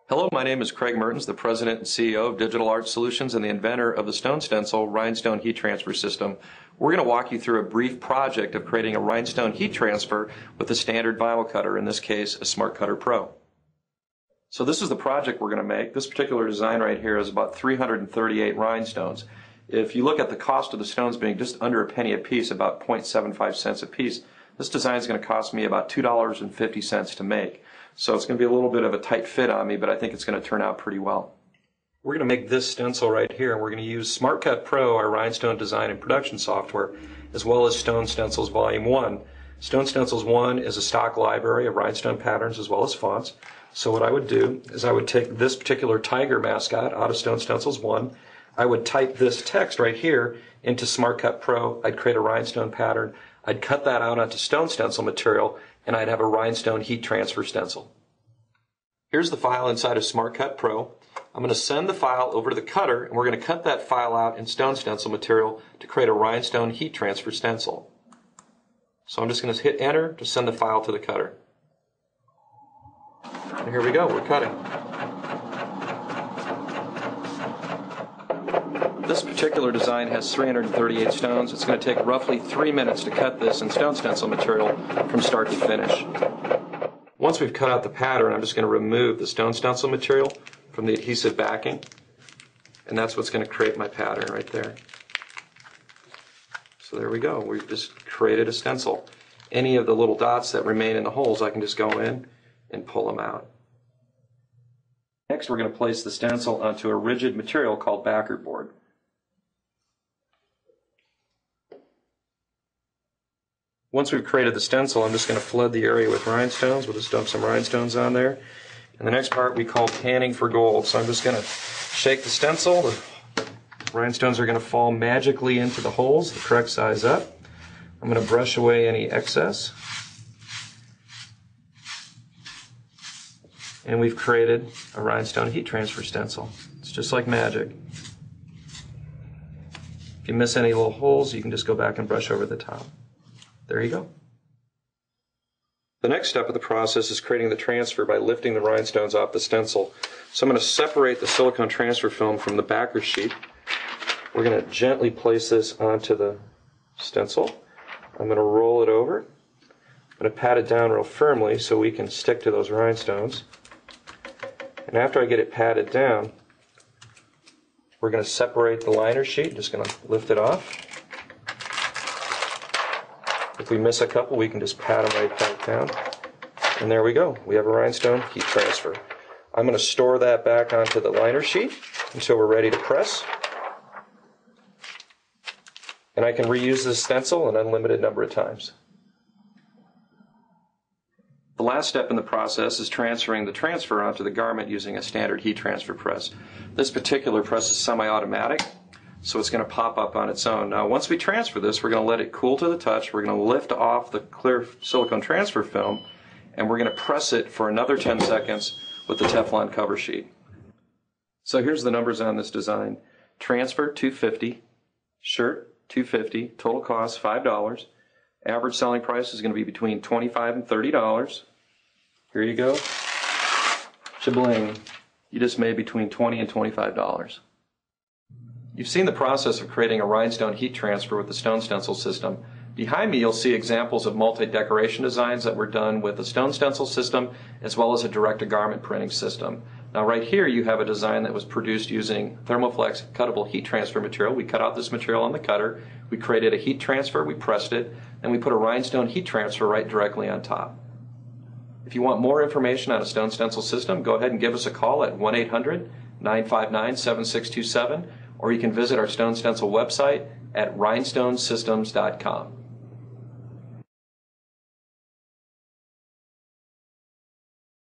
Hello, my name is Craig Mertens, the President and CEO of Digital Art Solutions and the inventor of the Stone Stencil Rhinestone Heat Transfer System. We're going to walk you through a brief project of creating a rhinestone heat transfer with a standard vinyl cutter, in this case a Smart Cutter Pro. So this is the project we're going to make. This particular design right here is about 338 rhinestones. If you look at the cost of the stones being just under a penny a piece, about 0.75 cents a piece, this design is going to cost me about $2.50 to make. So it's going to be a little bit of a tight fit on me, but I think it's going to turn out pretty well. We're going to make this stencil right here, and we're going to use Smart Cut Pro, our rhinestone design and production software, as well as Stone Stencils Volume 1. Stone Stencils 1 is a stock library of rhinestone patterns as well as fonts. So what I would do is I would take this particular tiger mascot out of Stone Stencils 1. I would type this text right here into Smart Cut Pro. I'd create a rhinestone pattern. I'd cut that out onto Stone Stencil material, and I'd have a rhinestone heat transfer stencil. Here's the file inside of Smart Cut Pro. I'm going to send the file over to the cutter, and we're going to cut that file out in Stone Stencil material to create a rhinestone heat transfer stencil. So I'm just going to hit enter to send the file to the cutter. And here we go, we're cutting. This particular design has 338 stones. It's going to take roughly 3 minutes to cut this in Stone Stencil material from start to finish. Once we've cut out the pattern, I'm just going to remove the Stone Stencil material from the adhesive backing, and that's what's going to create my pattern right there. So there we go. We've just created a stencil. Any of the little dots that remain in the holes, I can just go in and pull them out. Next, we're going to place the stencil onto a rigid material called backer board. Once we've created the stencil, I'm just going to flood the area with rhinestones. We'll just dump some rhinestones on there. And the next part we call panning for gold. So I'm just going to shake the stencil. The rhinestones are going to fall magically into the holes, the correct size up. I'm going to brush away any excess. And we've created a rhinestone heat transfer stencil. It's just like magic. If you miss any little holes, you can just go back and brush over the top. There you go. The next step of the process is creating the transfer by lifting the rhinestones off the stencil. So I'm going to separate the silicone transfer film from the backer sheet. We're going to gently place this onto the stencil. I'm going to roll it over. I'm going to pat it down real firmly so we can stick to those rhinestones. And after I get it patted down, we're going to separate the liner sheet. Just going to lift it off. If we miss a couple, we can just pat them right back down. And there we go. We have a rhinestone heat transfer. I'm going to store that back onto the liner sheet until we're ready to press. And I can reuse this stencil an unlimited number of times. The last step in the process is transferring the transfer onto the garment using a standard heat transfer press. This particular press is semi-automatic, so it's going to pop up on its own. Now once we transfer this, we're going to let it cool to the touch. We're going to lift off the clear silicone transfer film, and we're going to press it for another 10 seconds with the Teflon cover sheet. So here's the numbers on this design. Transfer $250, shirt $250, total cost $5. Average selling price is going to be between $25 and $30. Here you go. Shabling. You just made between $20 and $25. You've seen the process of creating a rhinestone heat transfer with the Stone Stencil system. Behind me you'll see examples of multi-decoration designs that were done with the Stone Stencil system as well as a direct-to-garment printing system. Now right here you have a design that was produced using Thermoflex cuttable heat transfer material. We cut out this material on the cutter, we created a heat transfer, we pressed it, and we put a rhinestone heat transfer right directly on top. If you want more information on a Stone Stencil system, go ahead and give us a call at 1-800-959-7627, or you can visit our Stone Stencil website at rhinestonesystems.com.